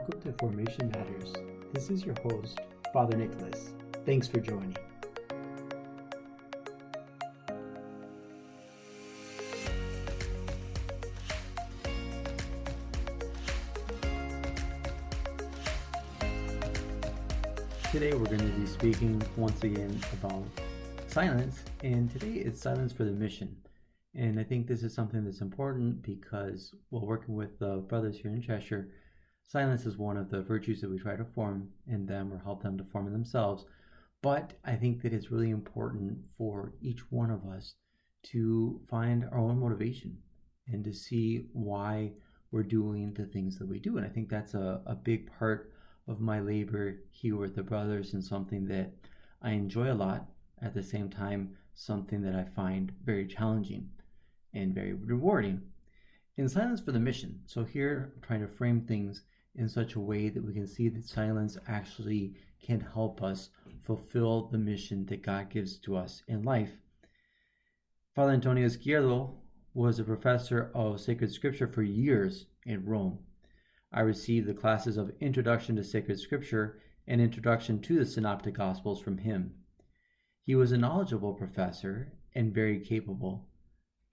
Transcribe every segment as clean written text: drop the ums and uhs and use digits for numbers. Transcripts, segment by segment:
Welcome to Formation Matters. This is your host, Father Nicholas. Thanks for joining. Today we're going to be speaking once again about silence, and today it's silence for the mission. And I think this is something that's important because while working with the brothers here in Cheshire, silence is one of the virtues that we try to form in them or help them to form in themselves. But I think that it's really important for each one of us to find our own motivation and to see why we're doing the things that we do. And I think that's a big part of my labor here with the brothers, and something that I enjoy a lot, at the same time something that I find very challenging and very rewarding. In silence for the mission. So here I'm trying to frame things in such a way that we can see that silence actually can help us fulfill the mission that God gives to us in life. Father Antonio Izquierdo was a professor of sacred scripture for years in Rome. I received the classes of Introduction to Sacred Scripture and Introduction to the Synoptic Gospels from him. He was a knowledgeable professor and very capable.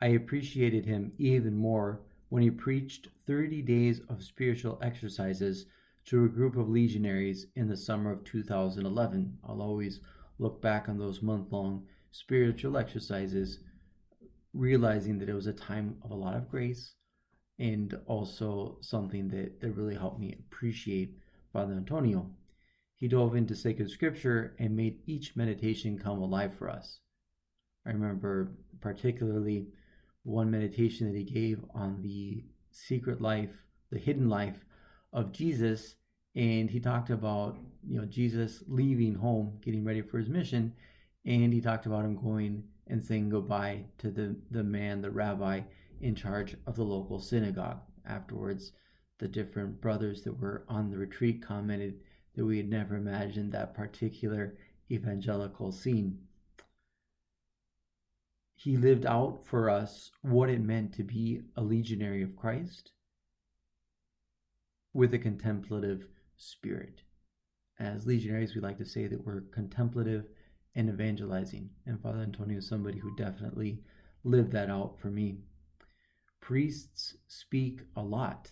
I appreciated him even more when he preached 30 days of spiritual exercises to a group of legionaries in the summer of 2011. I'll always look back on those month-long spiritual exercises, realizing that it was a time of a lot of grace, and also something that really helped me appreciate Father Antonio. He dove into sacred scripture and made each meditation come alive for us. I remember particularly one meditation that he gave on the secret life, the hidden life of Jesus, and he talked about Jesus leaving home, getting ready for his mission, and he talked about him going and saying goodbye to the man, the rabbi in charge of the local synagogue. Afterwards, the different brothers that were on the retreat commented that we had never imagined that particular evangelical scene. He lived out for us what it meant to be a legionary of Christ with a contemplative spirit. As legionaries, we like to say that we're contemplative and evangelizing. And Father Antonio is somebody who definitely lived that out for me. Priests speak a lot.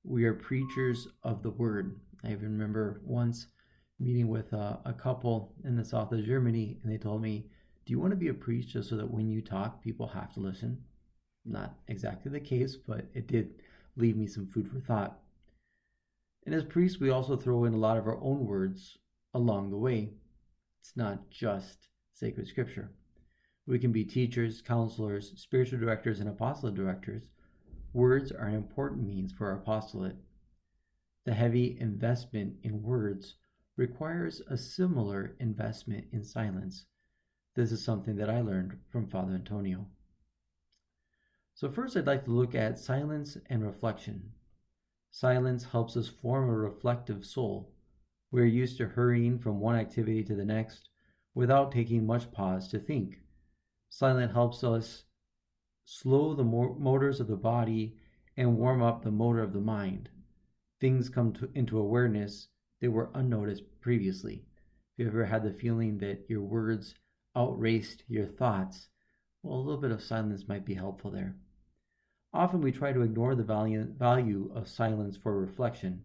We are preachers of the word. I even remember once meeting with a couple in the south of Germany, and they told me, "Do you want to be a priest just so that when you talk, people have to listen?" Not exactly the case, but it did leave me some food for thought. And as priests, we also throw in a lot of our own words along the way. It's not just sacred scripture. We can be teachers, counselors, spiritual directors, and apostolate directors. Words are an important means for our apostolate. The heavy investment in words requires a similar investment in silence. This is something that I learned from Father Antonio. So first, I'd like to look at silence and reflection. Silence helps us form a reflective soul. We're used to hurrying from one activity to the next without taking much pause to think. Silence helps us slow the motors of the body and warm up the motor of the mind. Things come into awareness that were unnoticed previously. If you ever had the feeling that your words outraced your thoughts, well, a little bit of silence might be helpful there. Often we try to ignore the value of silence for reflection.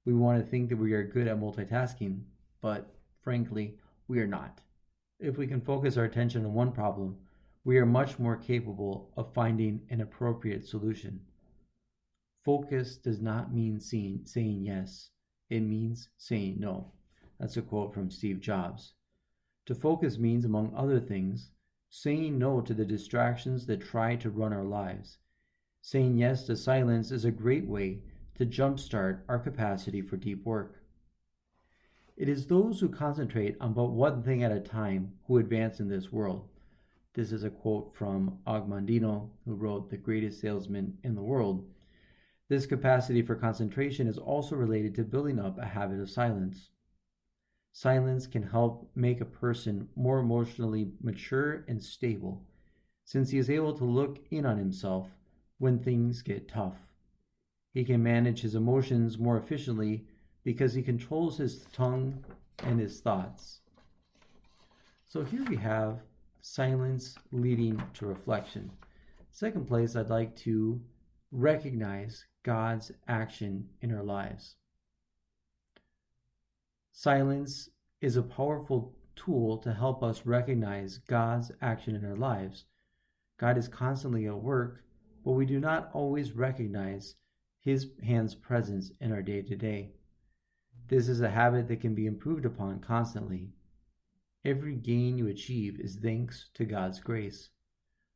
We want to think that we are good at multitasking, but frankly, we are not. If we can focus our attention on one problem, we are much more capable of finding an appropriate solution. Focus does not mean saying yes. It means saying no. That's a quote from Steve Jobs. To focus means, among other things, saying no to the distractions that try to run our lives. Saying yes to silence is a great way to jumpstart our capacity for deep work. It is those who concentrate on but one thing at a time who advance in this world. This is a quote from Ogmandino, who wrote The Greatest Salesman in the World. This capacity for concentration is also related to building up a habit of silence. Silence can help make a person more emotionally mature and stable, since he is able to look in on himself when things get tough. He can manage his emotions more efficiently because he controls his tongue and his thoughts. So here we have silence leading to reflection. Second place, I'd like to recognize God's action in our lives. Silence is a powerful tool to help us recognize God's action in our lives. God is constantly at work, but we do not always recognize His hand's presence in our day-to-day. This is a habit that can be improved upon constantly. Every gain you achieve is thanks to God's grace.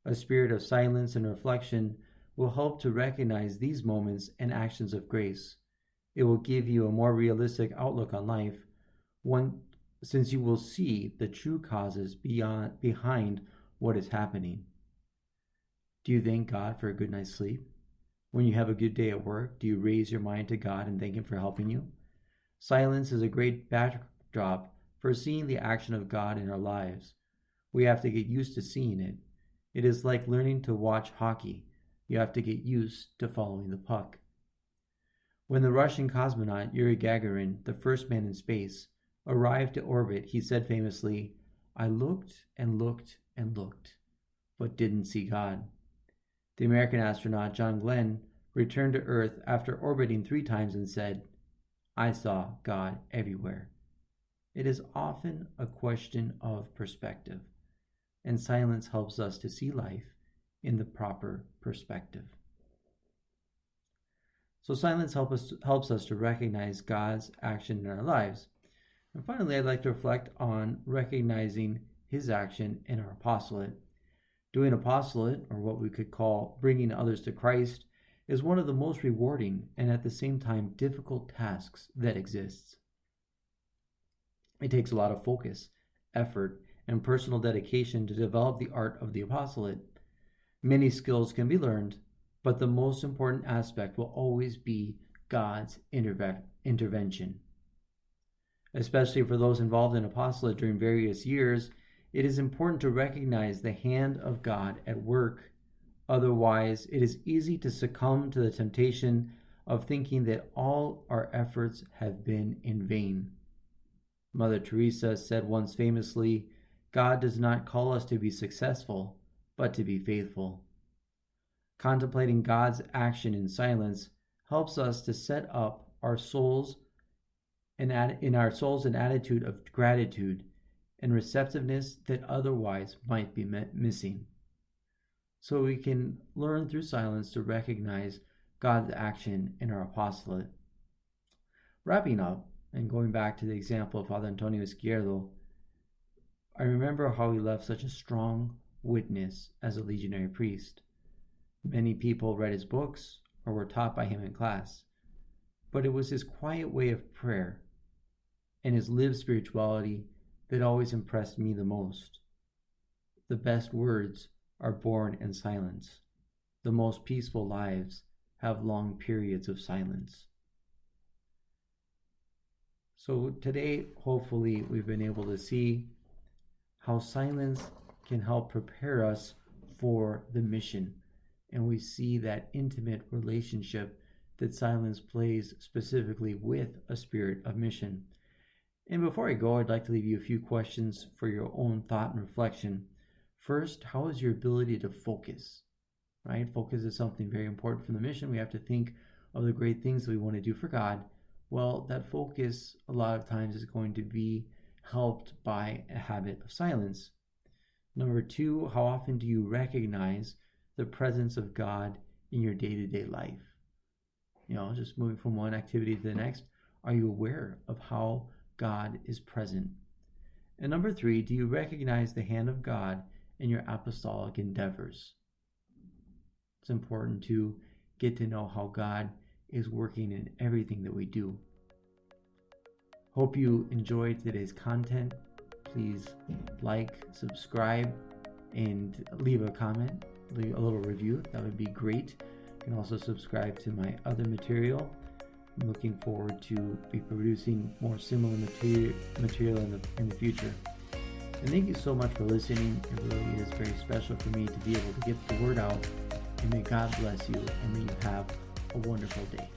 A spirit of silence and reflection will help to recognize these moments and actions of grace. It will give you a more realistic outlook on life, since you will see the true causes behind what is happening. Do you thank God for a good night's sleep? When you have a good day at work, do you raise your mind to God and thank Him for helping you? Silence is a great backdrop for seeing the action of God in our lives. We have to get used to seeing it. It is like learning to watch hockey. You have to get used to following the puck. When the Russian cosmonaut Yuri Gagarin, the first man in space, arrived to orbit, he said famously, "I looked and looked and looked, but didn't see God." The American astronaut John Glenn returned to Earth after orbiting 3 times and said, "I saw God everywhere." It is often a question of perspective, and silence helps us to see life in the proper perspective. So silence helps us to recognize God's action in our lives. And finally, I'd like to reflect on recognizing His action in our apostolate. Doing apostolate, or what we could call bringing others to Christ, is one of the most rewarding and at the same time difficult tasks that exists. It takes a lot of focus, effort, and personal dedication to develop the art of the apostolate. Many skills can be learned, but the most important aspect will always be God's intervention. Especially for those involved in apostolate during various years, it is important to recognize the hand of God at work. Otherwise, it is easy to succumb to the temptation of thinking that all our efforts have been in vain. Mother Teresa said once famously, "God does not call us to be successful, but to be faithful." Contemplating God's action in silence helps us to set up our souls in our souls an attitude of gratitude and receptiveness that otherwise might be missing. So we can learn through silence to recognize God's action in our apostolate. Wrapping up and going back to the example of Father Antonio Izquierdo, I remember how he left such a strong witness as a legionary priest. Many people read his books or were taught by him in class, but it was his quiet way of prayer and his lived spirituality that always impressed me the most. The best words are born in silence. The most peaceful lives have long periods of silence. So today, hopefully, we've been able to see how silence can help prepare us for the mission. And we see that intimate relationship that silence plays specifically with a spirit of mission. And before I go, I'd like to leave you a few questions for your own thought and reflection. First, how is your ability to focus? Right? Focus is something very important for the mission. We have to think of the great things that we want to do for God. Well, that focus a lot of times is going to be helped by a habit of silence. Number 2, how often do you recognize the presence of God in your day-to-day life? Just moving from one activity to the next. Are you aware of how God is present? And number 3, do you recognize the hand of God in your apostolic endeavors? It's important to get to know how God is working in everything that we do. Hope you enjoyed today's content. Please like, subscribe, and leave a comment, leave a little review. That would be great. You can also subscribe to my other material. I'm looking forward to be producing more similar material in the future. And thank you so much for listening. It really is very special for me to be able to get the word out. And may God bless you, and may you have a wonderful day.